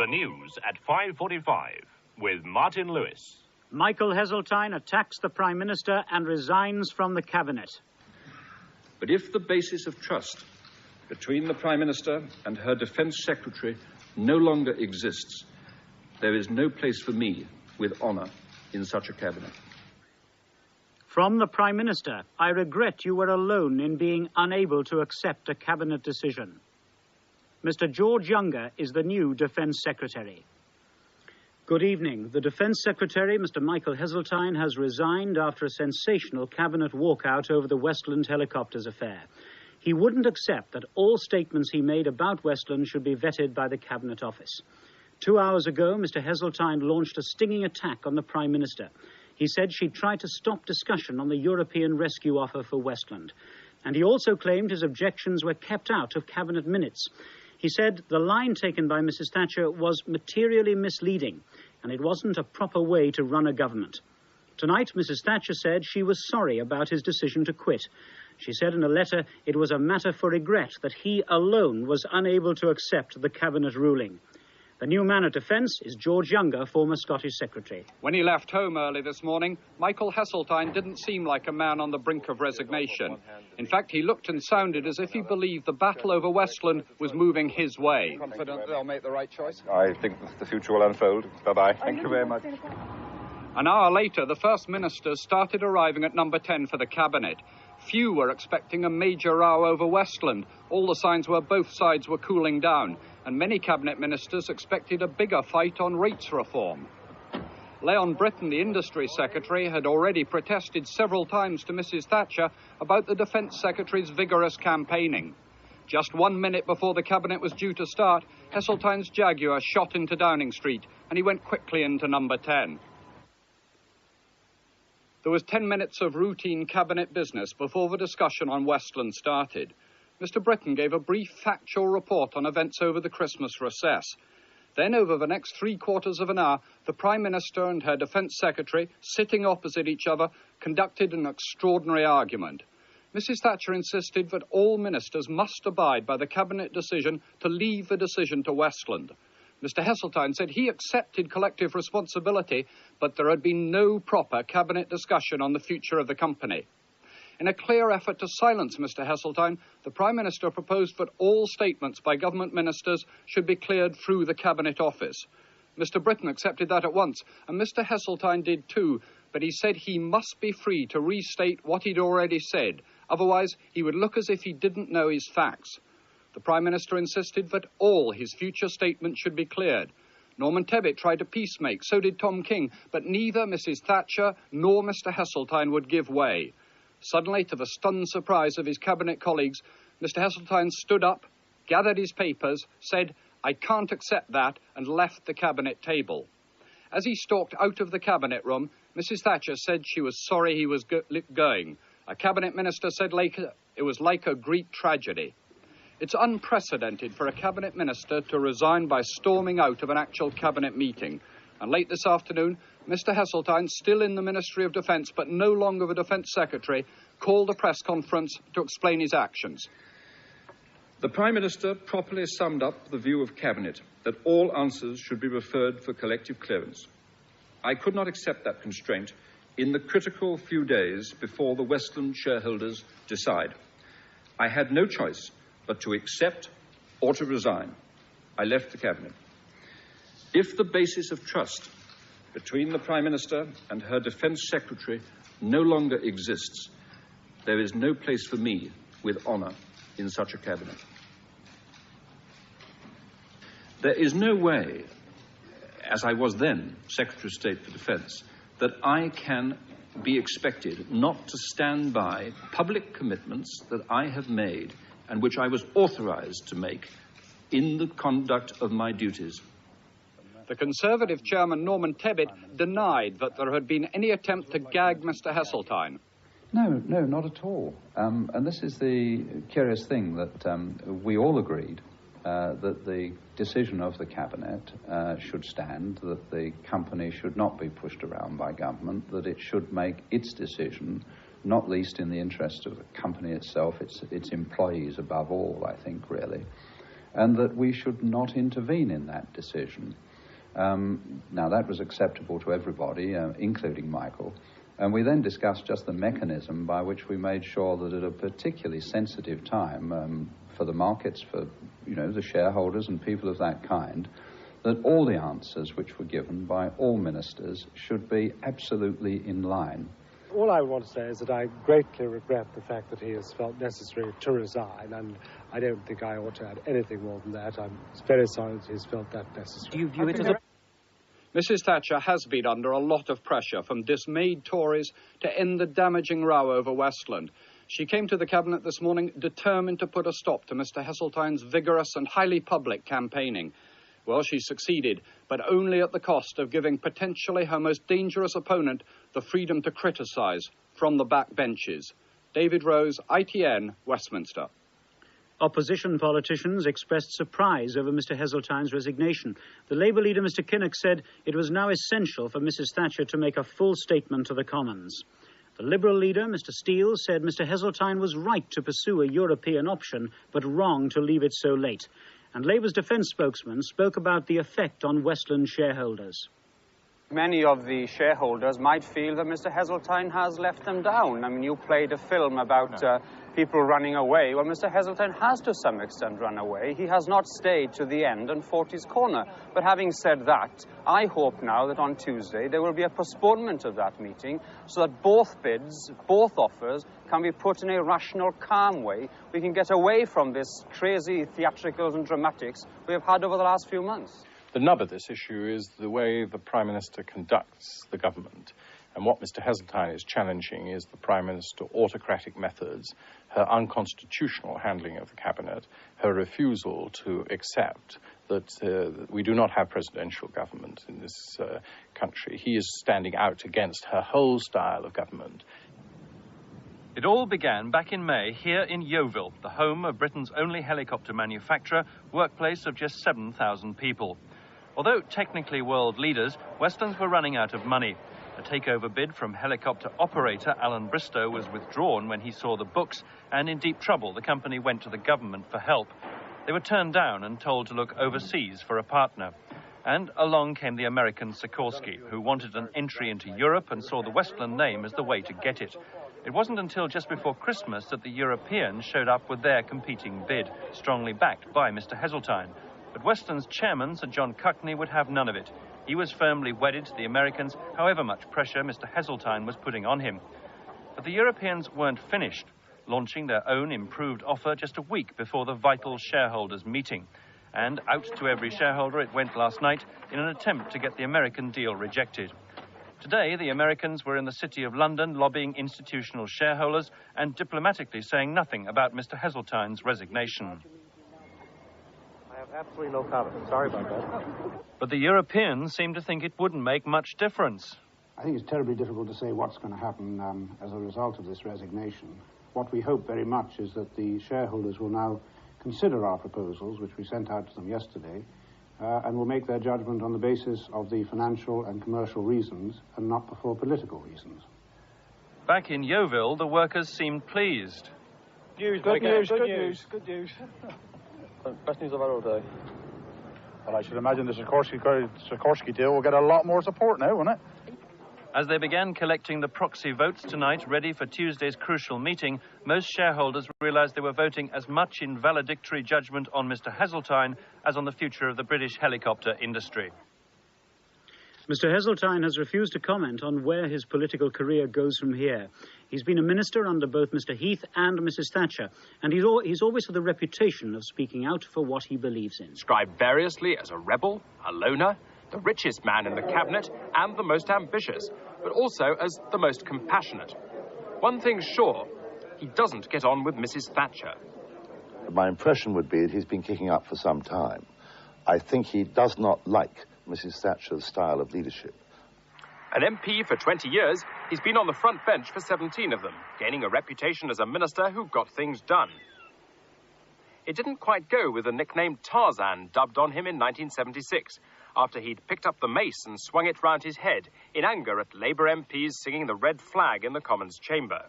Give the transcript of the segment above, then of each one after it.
news at 5:45 with Martin Lewis. Michael Heseltine attacks the Prime Minister and resigns from the Cabinet. But if the basis of trust between the Prime Minister and her Defence Secretary no longer exists, there is no place for me with honour in such a Cabinet. From the Prime Minister, I regret you were alone in being unable to accept a Cabinet decision. Mr. George Younger is the new Defence Secretary. Good evening. The Defence Secretary, Mr. Michael Heseltine, has resigned after a sensational Cabinet walkout over the Westland helicopters affair. He wouldn't accept that all statements he made about Westland should be vetted by the Cabinet Office. 2 hours ago, Mr. Heseltine launched a stinging attack on the Prime Minister. He said she'd tried to stop discussion on the European rescue offer for Westland. And he also claimed his objections were kept out of Cabinet minutes. He said the line taken by Mrs. Thatcher was materially misleading, and it wasn't a proper way to run a government. Tonight, Mrs. Thatcher said she was sorry about his decision to quit. She said in a letter it was a matter for regret that he alone was unable to accept the Cabinet ruling. The new man at Defence is George Younger, former Scottish Secretary. When he left home early this morning, Michael Heseltine didn't seem like a man on the brink of resignation. In fact, he looked and sounded as if he believed the battle over Westland was moving his way. Confident they'll make the right choice? I think the future will unfold. Bye-bye. Thank you very much. An hour later, the First Ministers started arriving at number 10 for the Cabinet. Few were expecting a major row over Westland. All the signs were both sides were cooling down, and many Cabinet Ministers expected a bigger fight on rates reform. Leon Britton, the Industry Secretary, had already protested several times to Mrs. Thatcher about the Defence Secretary's vigorous campaigning. Just 1 minute before the Cabinet was due to start, Heseltine's Jaguar shot into Downing Street, and he went quickly into number 10. There was 10 minutes of routine Cabinet business before the discussion on Westland started. Mr. Britton gave a brief factual report on events over the Christmas recess. Then, over the next 3/4 of an hour, the Prime Minister and her Defence Secretary, sitting opposite each other, conducted an extraordinary argument. Mrs. Thatcher insisted that all ministers must abide by the Cabinet decision to leave the decision to Westland. Mr. Heseltine said he accepted collective responsibility, but there had been no proper Cabinet discussion on the future of the company. In a clear effort to silence Mr. Heseltine, the Prime Minister proposed that all statements by government ministers should be cleared through the Cabinet Office. Mr. Britton accepted that at once, and Mr. Heseltine did too, but he said he must be free to restate what he'd already said. Otherwise, he would look as if he didn't know his facts. The Prime Minister insisted that all his future statements should be cleared. Norman Tebbit tried to peacemake, so did Tom King, but neither Mrs. Thatcher nor Mr. Heseltine would give way. Suddenly, to the stunned surprise of his Cabinet colleagues, Mr. Heseltine stood up, gathered his papers, said, "I can't accept that," and left the Cabinet table. As he stalked out of the Cabinet room, Mrs. Thatcher said she was sorry he was going. A Cabinet Minister said later it was like a Greek tragedy. It's unprecedented for a Cabinet Minister to resign by storming out of an actual Cabinet meeting. And late this afternoon, Mr. Heseltine, still in the Ministry of Defence but no longer the Defence Secretary, called a press conference to explain his actions. The Prime Minister properly summed up the view of Cabinet that all answers should be referred for collective clearance. I could not accept that constraint in the critical few days before the Westland shareholders decide. I had no choice but to accept or to resign. I left the Cabinet. If the basis of trust between the Prime Minister and her Defence Secretary no longer exists, there is no place for me with honour in such a Cabinet. There is no way, as I was then Secretary of State for Defence, that I can be expected not to stand by public commitments that I have made and which I was authorised to make in the conduct of my duties. The Conservative chairman, Norman Tebbit, denied that there had been any attempt to gag Mr. Heseltine. No, not at all. And this is the curious thing that we all agreed that the decision of the Cabinet should stand, that the company should not be pushed around by government, that it should make its decision, not least in the interest of the company itself, its employees above all, I think, really. and that we should not intervene in that decision. Now, that was acceptable to everybody, including Michael. And we then discussed just the mechanism by which we made sure that at a particularly sensitive time for the markets, for, the shareholders and people of that kind, that all the answers which were given by all ministers should be absolutely in line. All I want to say is that I greatly regret the fact that he has felt necessary to resign, and I don't think I ought to add anything more than that. I'm very sorry that he's felt that necessary. Do you view it as a... Mrs Thatcher has been under a lot of pressure from dismayed Tories to end the damaging row over Westland. She came to the Cabinet this morning determined to put a stop to Mr Heseltine's vigorous and highly public campaigning. Well, she succeeded, but only at the cost of giving potentially her most dangerous opponent the freedom to criticise from the back benches. David Rose, ITN, Westminster. Opposition politicians expressed surprise over Mr Heseltine's resignation. The Labour leader, Mr Kinnock, said it was now essential for Mrs Thatcher to make a full statement to the Commons. The Liberal leader, Mr Steele, said Mr Heseltine was right to pursue a European option, but wrong to leave it so late. And Labour's defence spokesman spoke about the effect on Westland shareholders. Many of the shareholders might feel that Mr Heseltine has left them down. I mean, you played a film about people running away. Well, Mr Heseltine has to some extent run away. He has not stayed to the end and fought his corner. But having said that, I hope now that on Tuesday there will be a postponement of that meeting so that both bids, both offers, can be put in a rational, calm way. We can get away from this crazy theatricals and dramatics we have had over the last few months. The nub of this issue is the way the Prime Minister conducts the government. And what Mr Heseltine is challenging is the Prime Minister's autocratic methods, her unconstitutional handling of the Cabinet, her refusal to accept that we do not have presidential government in this country. He is standing out against her whole style of government. It all began back in May here in Yeovil, the home of Britain's only helicopter manufacturer, workplace of just 7,000 people. Although technically world leaders, Westlands were running out of money. A takeover bid from helicopter operator Alan Bristow was withdrawn when he saw the books, and in deep trouble the company went to the government for help. They were turned down and told to look overseas for a partner. And along came the American Sikorsky, who wanted an entry into Europe and saw the Westland name as the way to get it. It wasn't until just before Christmas that the Europeans showed up with their competing bid, strongly backed by Mr Heseltine. But Westland's chairman, Sir John Cuckney, would have none of it. He was firmly wedded to the Americans, however much pressure Mr Heseltine was putting on him. But the Europeans weren't finished, launching their own improved offer just a week before the vital shareholders' meeting. And out to every shareholder it went last night in an attempt to get the American deal rejected. Today, the Americans were in the City of London lobbying institutional shareholders and diplomatically saying nothing about Mr Heseltine's resignation. I have absolutely no comment. Sorry about that. But the Europeans seem to think it wouldn't make much difference. I think it's terribly difficult to say what's going to happen as a result of this resignation. What we hope very much is that the shareholders will now consider our proposals, which we sent out to them yesterday, and will make their judgment on the basis of the financial and commercial reasons and not for political reasons. Back in Yeovil, the workers seemed pleased. Good news. Best news I've had all day. Well, I should imagine the Sikorsky deal will get a lot more support now, won't it? As they began collecting the proxy votes tonight, ready for Tuesday's crucial meeting, most shareholders realised they were voting as much in valedictory judgment on Mr Heseltine as on the future of the British helicopter industry. Mr Heseltine has refused to comment on where his political career goes from here. He's been a minister under both Mr Heath and Mrs Thatcher, and he's always had the reputation of speaking out for what he believes in. Described variously as a rebel, a loner, the richest man in the cabinet, and the most ambitious, but also as the most compassionate. One thing's sure, he doesn't get on with Mrs Thatcher. My impression would be that he's been kicking up for some time. I think he does not like Mrs Thatcher's style of leadership. An MP for 20 years, he's been on the front bench for 17 of them, gaining a reputation as a minister who got things done. It didn't quite go with the nickname Tarzan dubbed on him in 1976, after he'd picked up the mace and swung it round his head in anger at Labour MPs singing the red flag in the Commons chamber.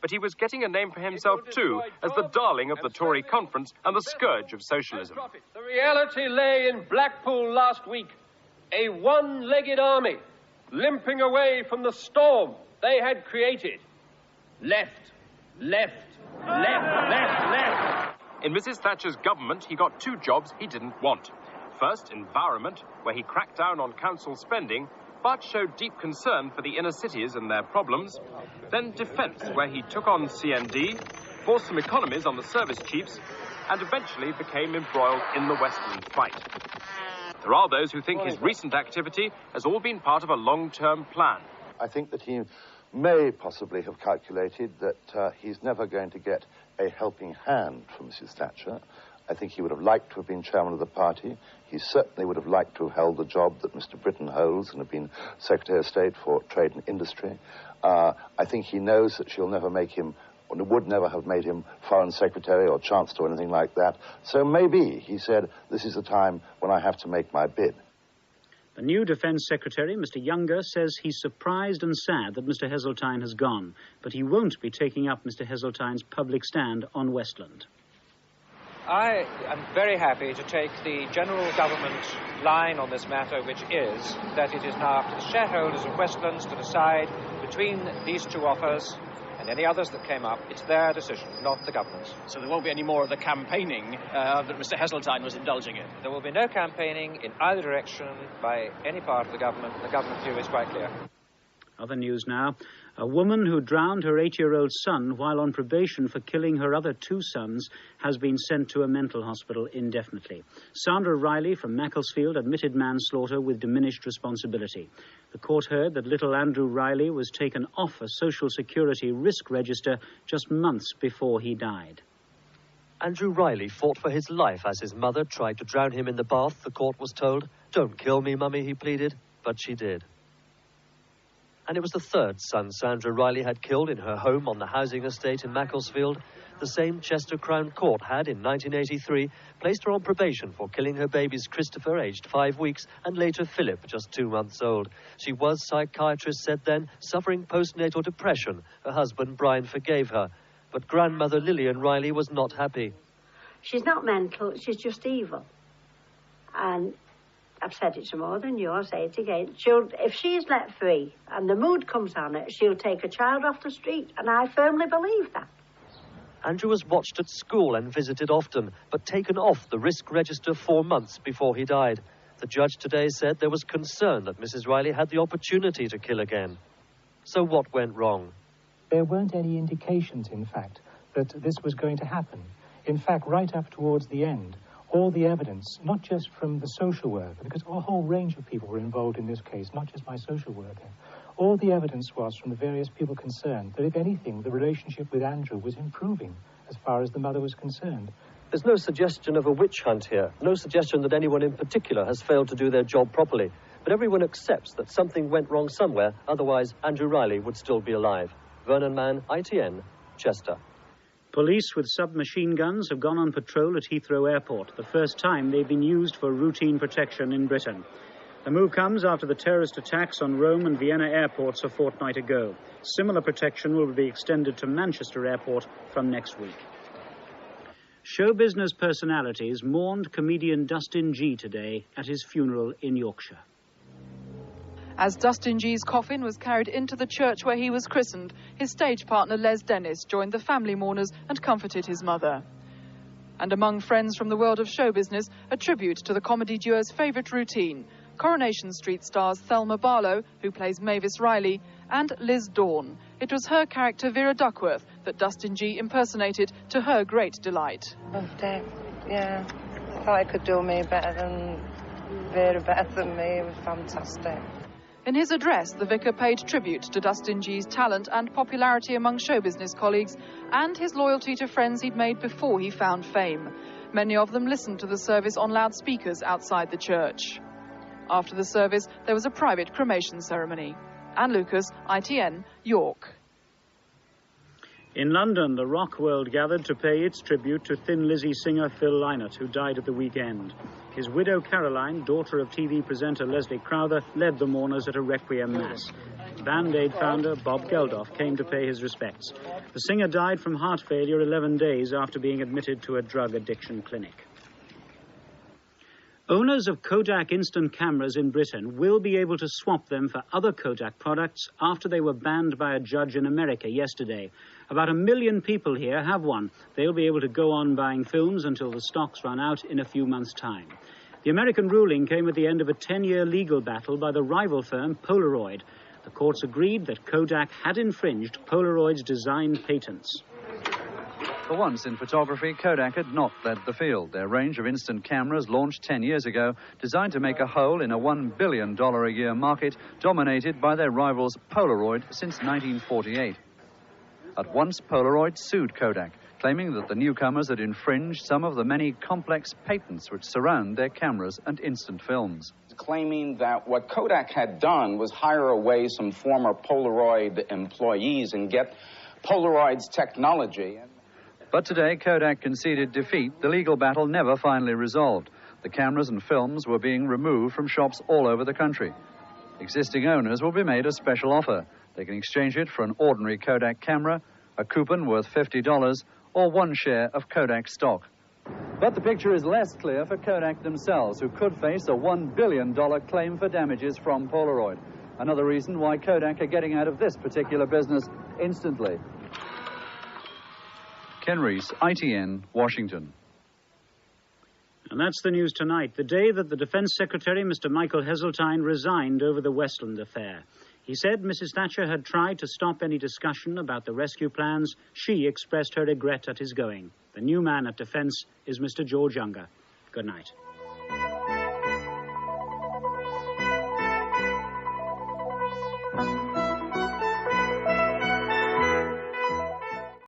but he was getting a name for himself too as the darling of the Tory conference and the scourge of socialism. The reality lay in Blackpool last week, a one-legged army limping away from the storm they had created. Left, left, left, left, left. In Mrs. Thatcher's government, he got 2 jobs he didn't want. First, environment, where he cracked down on council spending, but showed deep concern for the inner cities and their problems. Then defence, where he took on CND, forced some economies on the service chiefs, and eventually became embroiled in the Westland fight. There are those who think his recent activity has all been part of a long-term plan. I think that he may possibly have calculated that he's never going to get a helping hand from Mrs. Thatcher. I think he would have liked to have been chairman of the party. He certainly would have liked to have held the job that Mr. Britton holds and have been Secretary of State for Trade and Industry. I think he knows that she'll never make him, or would never have made him Foreign Secretary or Chancellor or anything like that. So maybe, he said, this is the time when I have to make my bid. The new Defence Secretary, Mr. Younger, says he's surprised and sad that Mr. Heseltine has gone, but he won't be taking up Mr. Heseltine's public stand on Westland. I am very happy to take the general government line on this matter, which is that it is now up to the shareholders of Westlands to decide between these 2 offers and any others that came up. It's their decision, not the government's. So there won't be any more of the campaigning that Mr. Heseltine was indulging in? There will be no campaigning in either direction by any part of the government. The government view is quite clear. Other news now. A woman who drowned her 8-year-old son while on probation for killing her other 2 sons has been sent to a mental hospital indefinitely. Sandra Riley from Macclesfield admitted manslaughter with diminished responsibility. The court heard that little Andrew Riley was taken off a Social Security risk register just months before he died. Andrew Riley fought for his life as his mother tried to drown him in the bath, the court was told. "Don't kill me, Mummy," he pleaded, but she did. And it was the 3rd son Sandra Riley had killed in her home on the housing estate in Macclesfield. The same Chester Crown Court had, in 1983, placed her on probation for killing her babies Christopher, aged 5 weeks, and later Philip, just 2 months old. She was, psychiatrists said then, suffering postnatal depression. Her husband, Brian, forgave her. But grandmother Lillian Riley was not happy. She's not mental, she's just evil. And I've said it to more than you, I'll say it again. If she's let free and the mood comes on her, she'll take a child off the street, and I firmly believe that. Andrew was watched at school and visited often, but taken off the risk register 4 months before he died. The judge today said there was concern that Mrs. Riley had the opportunity to kill again. So what went wrong? There weren't any indications, in fact, that this was going to happen. In fact, right up towards the end, all the evidence, not just from the social worker, because a whole range of people were involved in this case, not just my social worker, all the evidence was from the various people concerned that, if anything, the relationship with Andrew was improving as far as the mother was concerned. There's no suggestion of a witch hunt here, no suggestion that anyone in particular has failed to do their job properly. But everyone accepts that something went wrong somewhere, otherwise Andrew Riley would still be alive. Vernon Mann, ITN, Chester. Police with submachine guns have gone on patrol at Heathrow Airport, the first time they've been used for routine protection in Britain. The move comes after the terrorist attacks on Rome and Vienna airports a fortnight ago. Similar protection will be extended to Manchester Airport from next week. Show business personalities mourned comedian Dustin G today at his funeral in Yorkshire. As Dustin G's coffin was carried into the church where he was christened, his stage partner Les Dennis joined the family mourners and comforted his mother. And among friends from the world of show business, a tribute to the comedy duo's favourite routine, Coronation Street stars Thelma Barlow, who plays Mavis Riley, and Liz Dawn. It was her character Vera Duckworth that Dustin G impersonated to her great delight. Birthday, yeah. I thought I could do me better than Vera, better than me. It was fantastic. In his address, the vicar paid tribute to Dustin G's talent and popularity among show business colleagues and his loyalty to friends he'd made before he found fame. Many of them listened to the service on loudspeakers outside the church. After the service, there was a private cremation ceremony. Anne Lucas, ITN, York. In London, the rock world gathered to pay its tribute to Thin Lizzy singer Phil Lynott, who died at the weekend. His widow Caroline, daughter of TV presenter Leslie Crowther, led the mourners at a requiem mass. Band-Aid founder Bob Geldof came to pay his respects. The singer died from heart failure 11 days after being admitted to a drug addiction clinic. Owners of Kodak instant cameras in Britain will be able to swap them for other Kodak products after they were banned by a judge in America yesterday. About 1 million people here have one. They'll be able to go on buying films until the stocks run out in a few months' time. The American ruling came at the end of a 10-year legal battle by the rival firm Polaroid. The courts agreed that Kodak had infringed Polaroid's design patents. For once in photography, Kodak had not led the field. Their range of instant cameras, launched 10 years ago, designed to make a hole in a $1 billion a year market dominated by their rivals Polaroid since 1948. At once, Polaroid sued Kodak, claiming that the newcomers had infringed some of the many complex patents which surround their cameras and instant films. Claiming that what Kodak had done was hire away some former Polaroid employees and get Polaroid's technology. But today, Kodak conceded defeat. The legal battle never finally resolved. The cameras and films were being removed from shops all over the country. Existing owners will be made a special offer. They can exchange it for an ordinary Kodak camera, a coupon worth $50, or 1 share of Kodak stock. But the picture is less clear for Kodak themselves, who could face a $1 billion claim for damages from Polaroid. Another reason why Kodak are getting out of this particular business instantly. Ken Rees, ITN, Washington. And that's the news tonight, the day that the Defense Secretary, Mr. Michael Heseltine, resigned over the Westland affair. He said Mrs. Thatcher had tried to stop any discussion about the rescue plans. She expressed her regret at his going. The new man at Defense is Mr. George Younger. Good night.